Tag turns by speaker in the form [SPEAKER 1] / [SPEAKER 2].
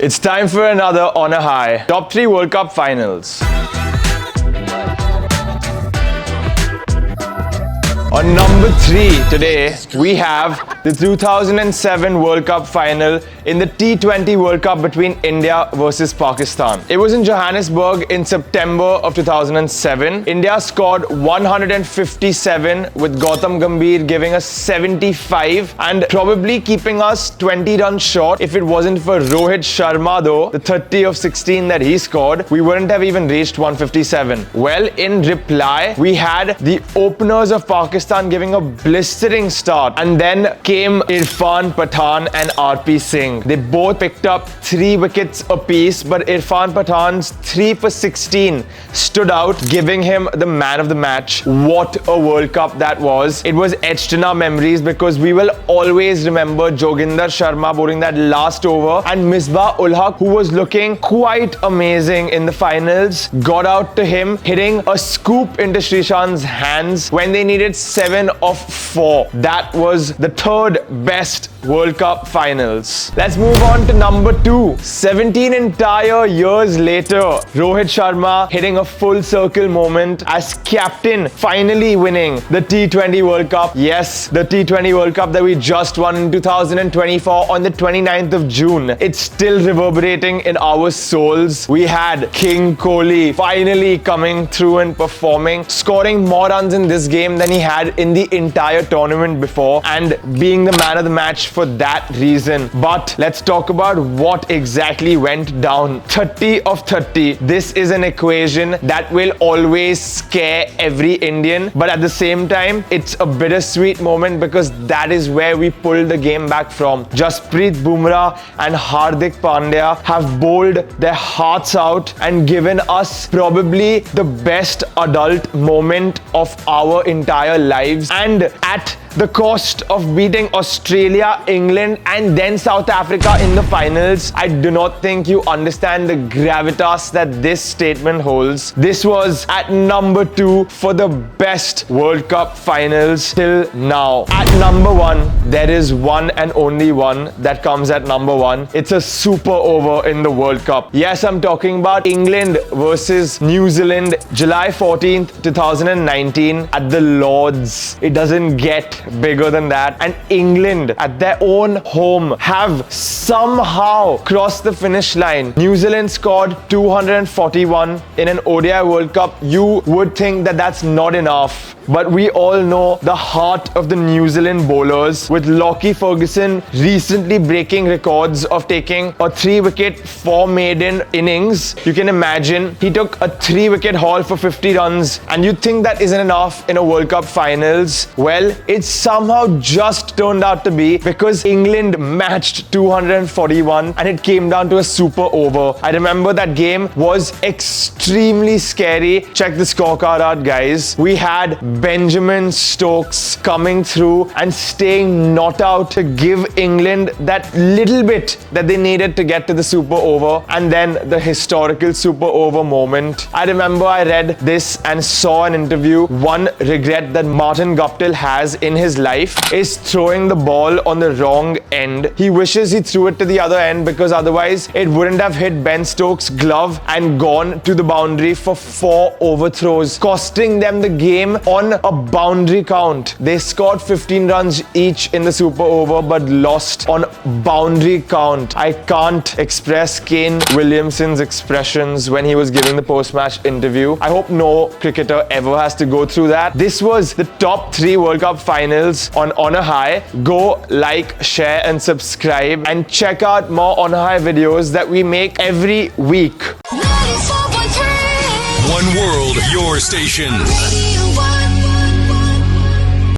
[SPEAKER 1] It's time for another On a High. Top 3 World Cup finals. On number 3 today, we have the 2007 World Cup final in the T20 World Cup between India versus Pakistan. It was in Johannesburg in September of 2007. India scored 157 with Gautam Gambhir giving us 75 and probably keeping us 20 runs short. If it wasn't for Rohit Sharma though, the 30 of 16 that he scored, we wouldn't have even reached 157. Well, in reply, we had the openers of Pakistan giving a blistering start, and then came Irfan Pathan and RP Singh. They both picked up 3 wickets apiece, but Irfan Pathan's 3 for 16 stood out, giving him the man of the match. What a World Cup that was. It was etched in our memories because we will always remember Joginder Sharma bowling that last over, and Misbah ul Haq, who was looking quite amazing in the finals, got out to him, hitting a scoop into Srishant's hands when they needed 7 of 4. That was the 3rd best World Cup finals. Let's move on to number 2. 17 entire years later, Rohit Sharma hitting a full circle moment as captain, finally winning the T20 World Cup. Yes, the T20 World Cup that we just won in 2024 on the 29th of June. It's still reverberating in our souls. We had King Kohli finally coming through and performing, scoring more runs in this game than he had in the entire tournament before, and being the man of the match for that reason. But let's talk about what exactly went down. 30 of 30. This is an equation that will always scare every Indian, but at the same time, it's a bittersweet moment because that is where we pulled the game back from. Jasprit Bumrah and Hardik Pandya have bowled their hearts out and given us probably the best adult moment of our entire lives, and at the cost of beating Australia, England and then South Africa in the finals. I do not think you understand the gravitas that this statement holds. This was at number 2 for the best World Cup finals till now. At number 1, there is one and only one that comes at number 1. It's a super over in the World Cup. Yes, I'm talking about England versus New Zealand, July 14th, 2019 at the Lords. It doesn't get bigger than that, and England at their own home have somehow crossed the finish line. New Zealand scored 241 in an ODI World Cup. You would think that that's not enough, but we all know the heart of the New Zealand bowlers, with Lockie Ferguson recently breaking records of taking a 3-wicket 4 maiden innings. You can imagine he took a 3-wicket haul for 50 runs, and you'd think that isn't enough in a World Cup finals. Well, it's somehow just turned out to be, because England matched 241 and it came down to a super over. I remember that game was extremely scary. Check the scorecard out, guys. We had Benjamin Stokes coming through and staying not out to give England that little bit that they needed to get to the super over, and then the historical super over moment. I remember I read this and saw an interview. One regret that Martin Guptill has in his life is throwing the ball on the wrong end. He wishes he threw it to the other end because otherwise it wouldn't have hit Ben Stokes' glove and gone to the boundary for 4 overthrows, costing them the game on a boundary count. They scored 15 runs each in the super over but lost on boundary count. I can't express Kane Williamson's expressions when he was giving the post-match interview. I hope no cricketer ever has to go through that. This was the top 3 World Cup finals on a High. Go like, share and subscribe, and check out more On a High videos that we make every week.
[SPEAKER 2] 94.3
[SPEAKER 3] One world, your station.
[SPEAKER 2] Radio 1.